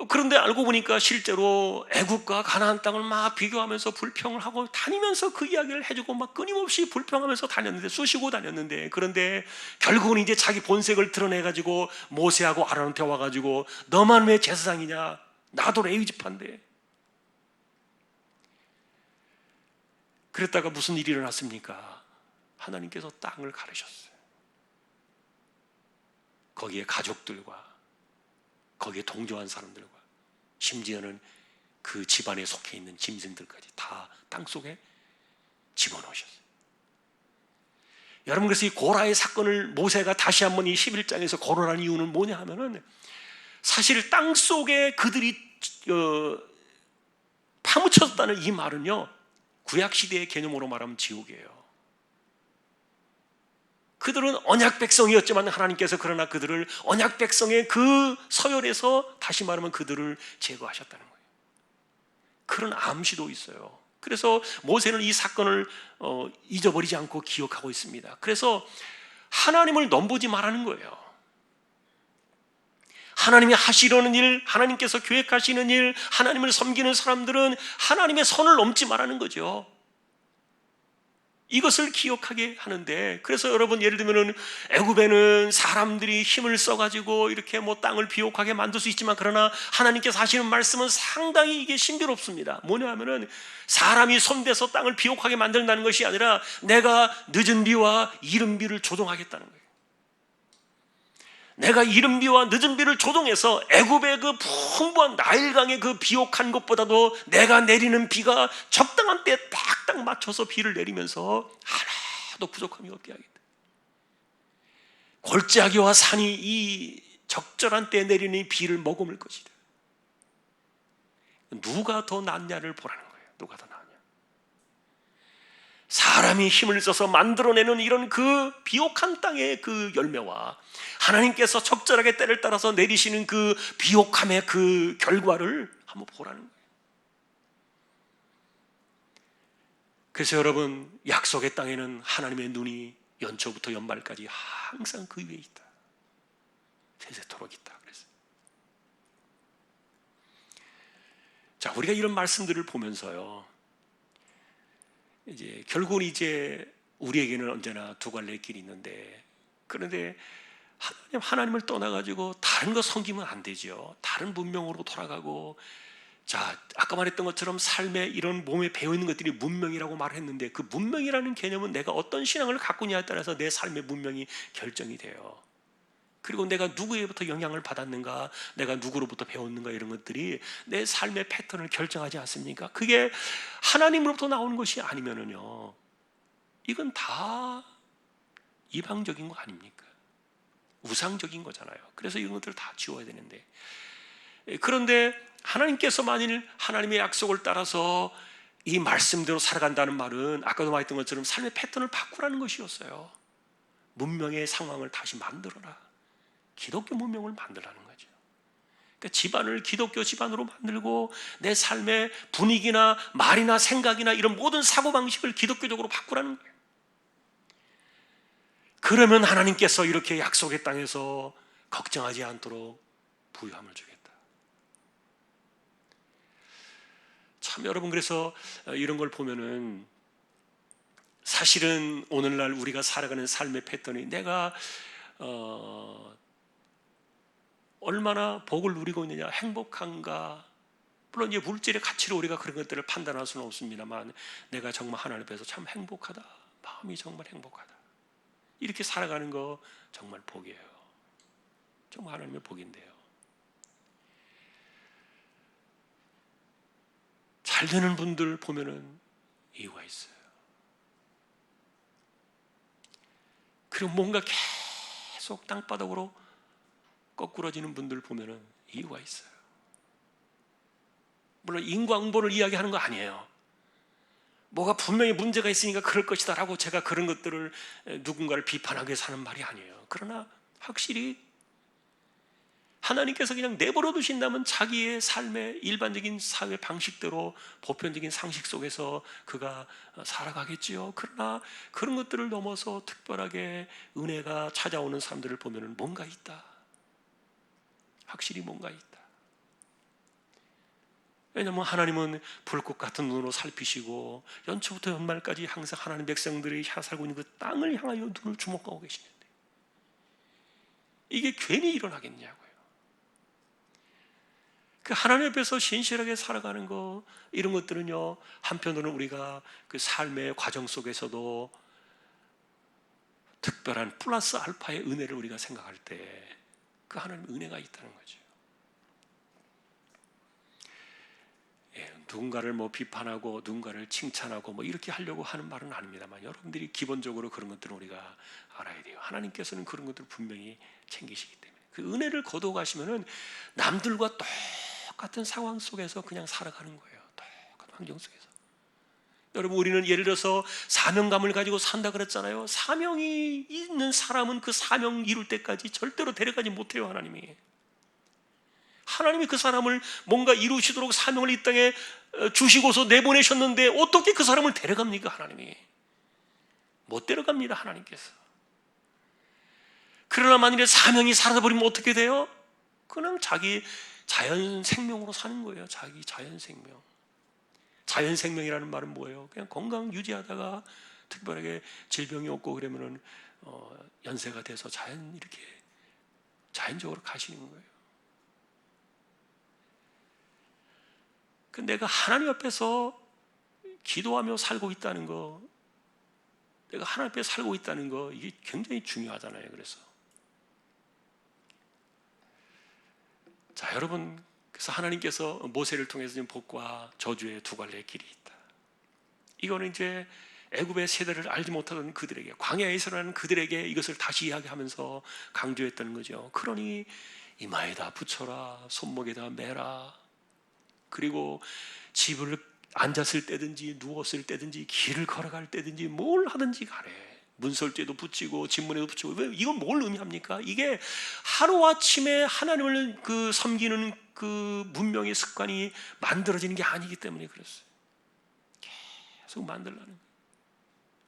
그런데 알고 보니까 실제로 애국과 가나안 땅을 막 비교하면서 불평을 하고 다니면서 그 이야기를 해주고 막 끊임없이 불평하면서 다녔는데, 쑤시고 다녔는데, 그런데 결국은 이제 자기 본색을 드러내가지고 모세하고 아론한테 와가지고 너만 왜 제사장이냐, 나도 레위 지파인데. 그랬다가 무슨 일이 일어났습니까? 하나님께서 땅을 가르셨어요. 거기에 가족들과 거기에 동조한 사람들과 심지어는 그 집안에 속해 있는 짐승들까지 다 땅속에 집어넣으셨어요. 여러분, 그래서 이 고라의 사건을 모세가 다시 한번 이 11장에서 거론한 이유는 뭐냐 하면은, 사실 땅속에 그들이 파묻혔다는 이 말은요, 구약시대의 개념으로 말하면 지옥이에요. 그들은 언약 백성이었지만 하나님께서 그러나 그들을 언약 백성의 그 서열에서 다시 말하면 그들을 제거하셨다는 거예요. 그런 암시도 있어요. 그래서 모세는 이 사건을 잊어버리지 않고 기억하고 있습니다. 그래서 하나님을 넘보지 말라는 거예요. 하나님이 하시려는 일, 하나님께서 계획하시는 일, 하나님을 섬기는 사람들은 하나님의 선을 넘지 말라는 거죠. 이것을 기억하게 하는데, 그래서 여러분, 예를 들면은 애굽에는 사람들이 힘을 써가지고 이렇게 뭐 땅을 비옥하게 만들 수 있지만, 그러나 하나님께서 하시는 말씀은 상당히 이게 신비롭습니다. 뭐냐 하면은 사람이 손대서 땅을 비옥하게 만든다는 것이 아니라 내가 늦은 비와 이른 비를 조종하겠다는 거예요. 내가 이른 비와 늦은 비를 조종해서 애굽의 그 풍부한 나일강의 그 비옥한 것보다도 내가 내리는 비가 적당한 때에 딱딱 맞춰서 비를 내리면서 하나도 부족함이 없게 하겠다. 골짜기와 산이 이 적절한 때에 내리는 이 비를 머금을 것이다. 누가 더 낫냐를 보라는 거예요. 누가 더 낫냐. 사람이 힘을 써서 만들어내는 이런 그 비옥한 땅의 그 열매와 하나님께서 적절하게 때를 따라서 내리시는 그 비옥함의 그 결과를 한번 보라는 거예요. 그래서 여러분, 약속의 땅에는 하나님의 눈이 연초부터 연말까지 항상 그 위에 있다. 세세토록 있다. 그래서 자, 우리가 이런 말씀들을 보면서요, 이제 결국은 이제 우리에게는 언제나 두 갈래의 길이 있는데, 그런데 하나님을 떠나가지고 다른 거 섬기면 안 되죠. 다른 문명으로 돌아가고, 자, 아까 말했던 것처럼 삶에 이런 몸에 배어있는 것들이 문명이라고 말했는데, 그 문명이라는 개념은 내가 어떤 신앙을 갖고 있냐에 따라서 내 삶의 문명이 결정이 돼요. 그리고 내가 누구에부터 영향을 받았는가, 내가 누구로부터 배웠는가, 이런 것들이 내 삶의 패턴을 결정하지 않습니까? 그게 하나님으로부터 나오는 것이 아니면은요, 이건 다 이방적인 거 아닙니까? 우상적인 거잖아요. 그래서 이런 것들을 다 지워야 되는데, 그런데 하나님께서 만일 하나님의 약속을 따라서 이 말씀대로 살아간다는 말은 아까도 말했던 것처럼 삶의 패턴을 바꾸라는 것이었어요. 문명의 상황을 다시 만들어라. 기독교 문명을 만들라는 거죠. 그러니까 집안을 기독교 집안으로 만들고 내 삶의 분위기나 말이나 생각이나 이런 모든 사고방식을 기독교적으로 바꾸라는 거예요. 그러면 하나님께서 이렇게 약속의 땅에서 걱정하지 않도록 부유함을 주겠다. 참 여러분, 그래서 이런 걸 보면은 사실은 오늘날 우리가 살아가는 삶의 패턴이 내가 얼마나 복을 누리고 있느냐, 행복한가, 물론 이제 물질의 가치로 우리가 그런 것들을 판단할 수는 없습니다만, 내가 정말 하나님 앞에서 참 행복하다, 마음이 정말 행복하다, 이렇게 살아가는 거 정말 복이에요. 정말 하나님의 복인데요, 잘 되는 분들 보면은 이유가 있어요. 그리고 뭔가 계속 땅바닥으로 거꾸러지는 분들 보면은 이유가 있어요. 물론 인과응보를 이야기하는 거 아니에요. 뭐가 분명히 문제가 있으니까 그럴 것이다 라고 제가 그런 것들을 누군가를 비판하기 위해서 하는 말이 아니에요. 그러나 확실히 하나님께서 그냥 내버려 두신다면 자기의 삶의 일반적인 사회 방식대로 보편적인 상식 속에서 그가 살아가겠지요. 그러나 그런 것들을 넘어서 특별하게 은혜가 찾아오는 사람들을 보면 뭔가 있다. 확실히 뭔가 있다. 왜냐하면 하나님은 불꽃 같은 눈으로 살피시고 연초부터 연말까지 항상 하나님 백성들이 살고 있는 그 땅을 향하여 눈을 주목하고 계시는데 이게 괜히 일어나겠냐고요. 그 하나님 앞에서 신실하게 살아가는 거, 이런 것들은요, 한편으로는 우리가 그 삶의 과정 속에서도 특별한 플러스 알파의 은혜를 우리가 생각할 때 그 하나님의 은혜가 있다는 거죠. 누군가를 뭐 비판하고 누군가를 칭찬하고 뭐 이렇게 하려고 하는 말은 아닙니다만, 여러분들이 기본적으로 그런 것들을 우리가 알아야 돼요. 하나님께서는 그런 것들을 분명히 챙기시기 때문에 그 은혜를 거두어 가시면은 남들과 똑같은 상황 속에서 그냥 살아가는 거예요. 똑같은 환경 속에서. 여러분, 우리는 예를 들어서 사명감을 가지고 산다 그랬잖아요. 사명이 있는 사람은 그 사명 이룰 때까지 절대로 데려가지 못해요. 하나님이 그 사람을 뭔가 이루시도록 사명을 이 땅에 주시고서 내보내셨는데 어떻게 그 사람을 데려갑니까? 하나님이 못 데려갑니다. 하나님께서. 그러나 만일에 사명이 사라져버리면 어떻게 돼요? 그냥 자기 자연 생명으로 사는 거예요. 자기 자연 생명. 자연 생명이라는 말은 뭐예요? 그냥 건강 유지하다가 특별하게 질병이 없고 그러면은 연세가 돼서 이렇게 자연적으로 가시는 거예요. 내가 하나님 앞에서 기도하며 살고 있다는 거, 내가 하나님 앞에 살고 있다는 거, 이게 굉장히 중요하잖아요. 그래서 자, 여러분, 그래서 하나님께서 모세를 통해서 지금 복과 저주의 두 갈래의 길이 있다. 이거는 이제 애굽의 세대를 알지 못하던 그들에게, 광야에서 나는 그들에게 이것을 다시 이야기하면서 강조했다는 거죠. 그러니 이마에다 붙여라, 손목에다 매라. 그리고 집을 앉았을 때든지 누웠을 때든지 길을 걸어갈 때든지 뭘 하든지 간에 문설주에도 붙이고 진문에도 붙이고, 왜 이건 뭘 의미합니까? 이게 하루아침에 하나님을 섬기는 그 문명의 습관이 만들어지는 게 아니기 때문에 그랬어요. 계속 만들라는 거예요.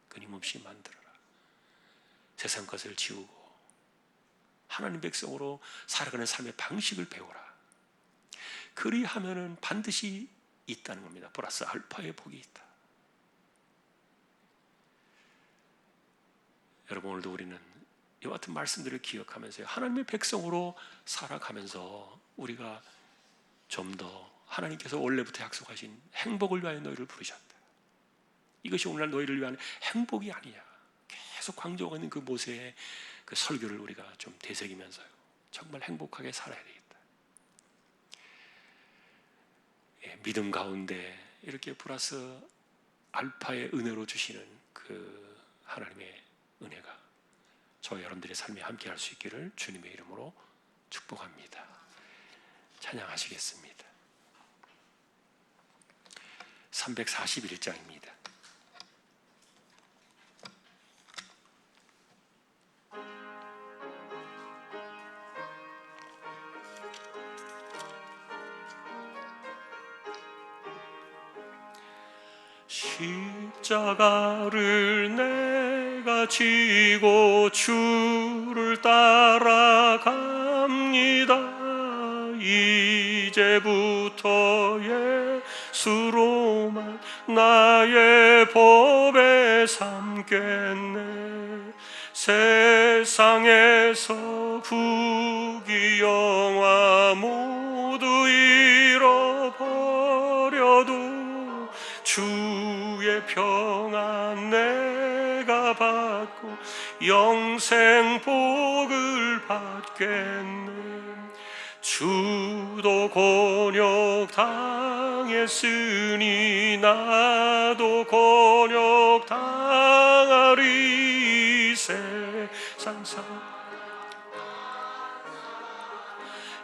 끊임없이 만들어라. 세상 것을 지우고 하나님 백성으로 살아가는 삶의 방식을 배워라. 그리하면은 반드시 있다는 겁니다. 플러스 알파의 복이 있다. 여러분, 오늘도 우리는 이와 같은 말씀들을 기억하면서 하나님의 백성으로 살아가면서 우리가 좀 더 하나님께서 원래부터 약속하신 행복을 위하여 너희를 부르셨다. 이것이 오늘날 너희를 위한 행복이 아니냐. 계속 강조하고 있는 그 모세의 그 설교를 우리가 좀 되새기면서요, 정말 행복하게 살아야 되겠다. 믿음 가운데 이렇게 플러스 알파의 은혜로 주시는 그 하나님의 은혜가 저와 여러분들의 삶에 함께 할 수 있기를 주님의 이름으로 축복합니다. 찬양하시겠습니다. 341장입니다. 십자가를 내가 지고 주를 따라갑니다. 이제부터 예수로만 나의 법에 삼겠네. 세상에서 부귀 영화 모두 잃어버려도 주의 평안 내가 받고 영생 복을 받겠네. 주도 곤욕 당했으니 나도 곤욕 당하리. 세상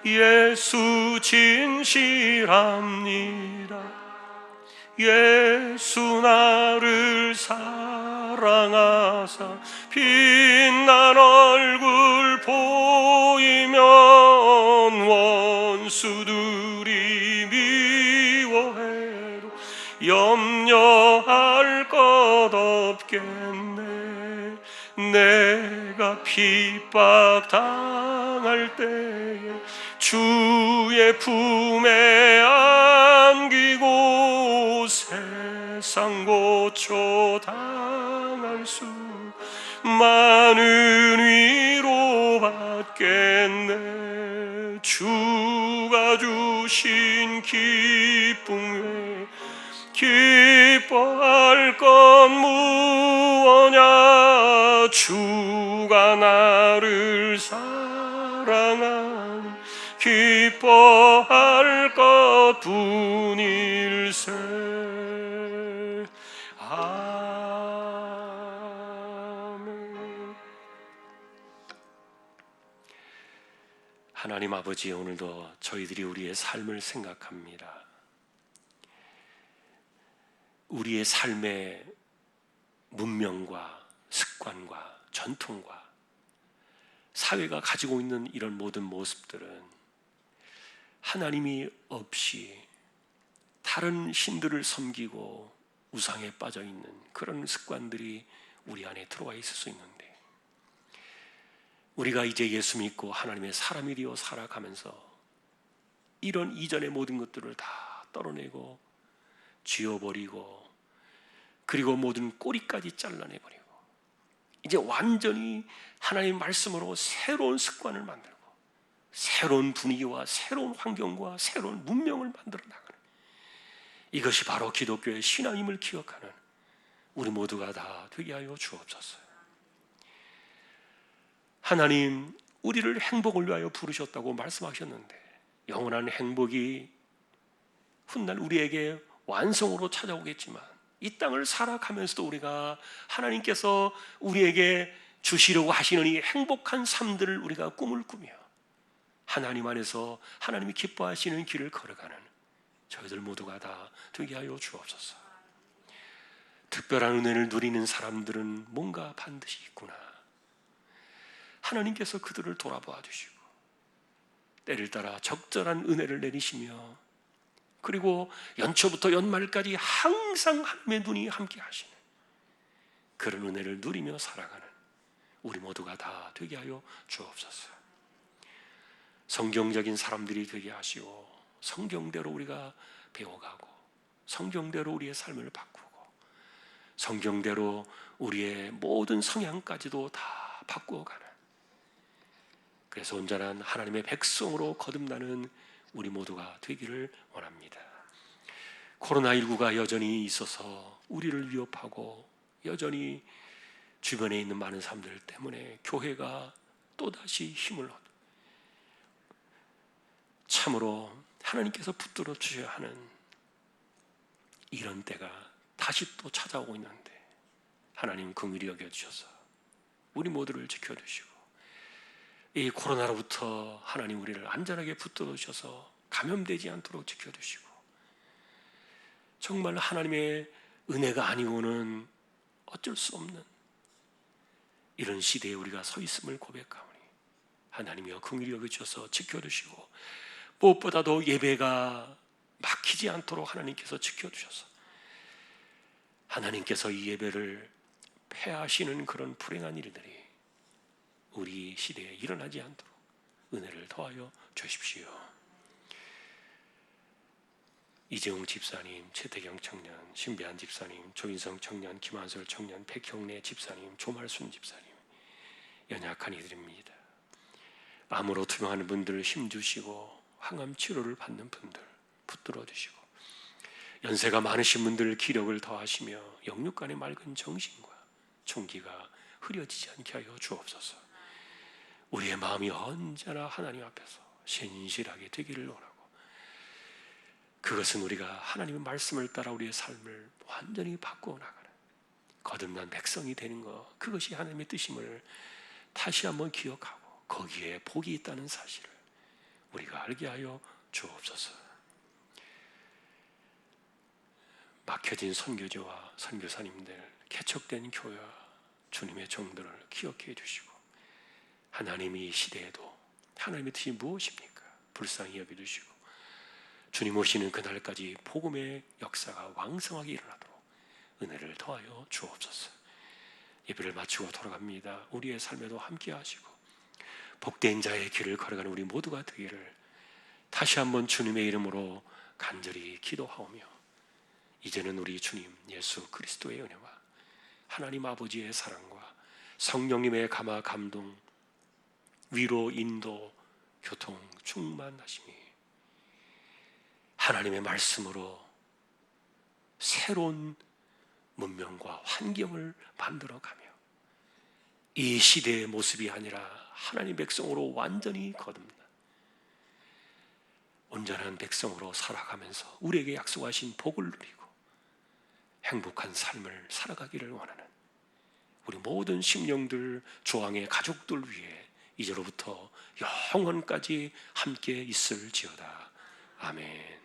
예수 진실합니다. 예수 나를 사랑하사 빛난 얼굴 보이면 원수들이 미워해도 염려할 것 없겠네. 내가 핍박 당할 때에 주의 품에 안기고 세상 고초 당할 수 많은 위로 받겠네. 주가 주신 기쁨 외 기뻐할 것 무엇냐. 주가 나를 사랑하니 기뻐할 것뿐일세. 아멘. 하나님 아버지, 오늘도 저희들이 우리의 삶을 생각합니다. 우리의 삶의 문명과 습관과 전통과 사회가 가지고 있는 이런 모든 모습들은 하나님이 없이 다른 신들을 섬기고 우상에 빠져 있는 그런 습관들이 우리 안에 들어와 있을 수 있는데, 우리가 이제 예수 믿고 하나님의 사람이 되어 살아가면서 이런 이전의 모든 것들을 다 떨어내고 지워버리고, 그리고 모든 꼬리까지 잘라내버리고 이제 완전히 하나님의 말씀으로 새로운 습관을 만들고 새로운 분위기와 새로운 환경과 새로운 문명을 만들어 나가는, 이것이 바로 기독교의 신앙임을 기억하는 우리 모두가 다 되게 하여 주옵소서. 하나님, 우리를 행복을 위하여 부르셨다고 말씀하셨는데 영원한 행복이 훗날 우리에게 완성으로 찾아오겠지만, 이 땅을 살아가면서도 우리가 하나님께서 우리에게 주시려고 하시는 이 행복한 삶들을 우리가 꿈을 꾸며 하나님 안에서 하나님이 기뻐하시는 길을 걸어가는 저희들 모두가 다 되게 하여 주옵소서. 특별한 은혜를 누리는 사람들은 뭔가 반드시 있구나. 하나님께서 그들을 돌아봐 주시고 때를 따라 적절한 은혜를 내리시며, 그리고 연초부터 연말까지 항상 하나님의 눈이 함께 하시는 그런 은혜를 누리며 살아가는 우리 모두가 다 되게 하여 주옵소서. 성경적인 사람들이 되게 하시고, 성경대로 우리가 배워가고, 성경대로 우리의 삶을 바꾸고, 성경대로 우리의 모든 성향까지도 다 바꾸어가는, 그래서 온전한 하나님의 백성으로 거듭나는 우리 모두가 되기를 원합니다. 코로나19가 여전히 있어서 우리를 위협하고, 여전히 주변에 있는 많은 사람들 때문에 교회가 또다시 힘을 얻고, 참으로 하나님께서 붙들어 주셔야 하는 이런 때가 다시 또 찾아오고 있는데, 하나님 긍휼히 여겨주셔서 우리 모두를 지켜주시고, 이 코로나로부터 하나님 우리를 안전하게 붙들어 주셔서 감염되지 않도록 지켜주시고, 정말 하나님의 은혜가 아니고는 어쩔 수 없는 이런 시대에 우리가 서 있음을 고백하오니, 하나님이여 긍휼히 여겨주셔서 지켜주시고, 무엇보다도 예배가 막히지 않도록 하나님께서 지켜주셔서, 하나님께서 이 예배를 폐하시는 그런 불행한 일들이 우리 시대에 일어나지 않도록 은혜를 더하여 주십시오. 이재웅 집사님, 최태경 청년, 신배한 집사님, 조인성 청년, 김한솔 청년, 백형래 집사님, 조말순 집사님, 연약한 이들입니다. 암으로 투병하는 분들 힘주시고, 항암 치료를 받는 분들 붙들어 주시고, 연세가 많으신 분들 기력을 더하시며, 영육간의 맑은 정신과 총기가 흐려지지 않게 하여 주옵소서. 우리의 마음이 언제나 하나님 앞에서 신실하게 되기를 원하고, 그것은 우리가 하나님의 말씀을 따라 우리의 삶을 완전히 바꾸어 나가는 거듭난 백성이 되는 것, 그것이 하나님의 뜻임을 다시 한번 기억하고, 거기에 복이 있다는 사실을 우리가 알게 하여 주옵소서. 막혀진 선교제와 선교사님들, 개척된 교회와 주님의 종들을 기억해 주시고, 하나님이 이 시대에도 하나님의 뜻이 무엇입니까? 불쌍히 여겨주시고, 주님 오시는 그날까지 복음의 역사가 왕성하게 일어나도록 은혜를 더하여 주옵소서. 예배를 마치고 돌아갑니다. 우리의 삶에도 함께 하시고, 복된 자의 길을 걸어가는 우리 모두가 되기를 다시 한번 주님의 이름으로 간절히 기도하오며, 이제는 우리 주님 예수 그리스도의 은혜와 하나님 아버지의 사랑과 성령님의 감화 감동, 위로, 인도, 교통, 충만하심이 하나님의 말씀으로 새로운 문명과 환경을 만들어가며, 이 시대의 모습이 아니라 하나님 백성으로 완전히 거듭나 온전한 백성으로 살아가면서 우리에게 약속하신 복을 누리고 행복한 삶을 살아가기를 원하는 우리 모든 심령들, 조항의 가족들 위해 이제로부터 영원까지 함께 있을지어다. 아멘.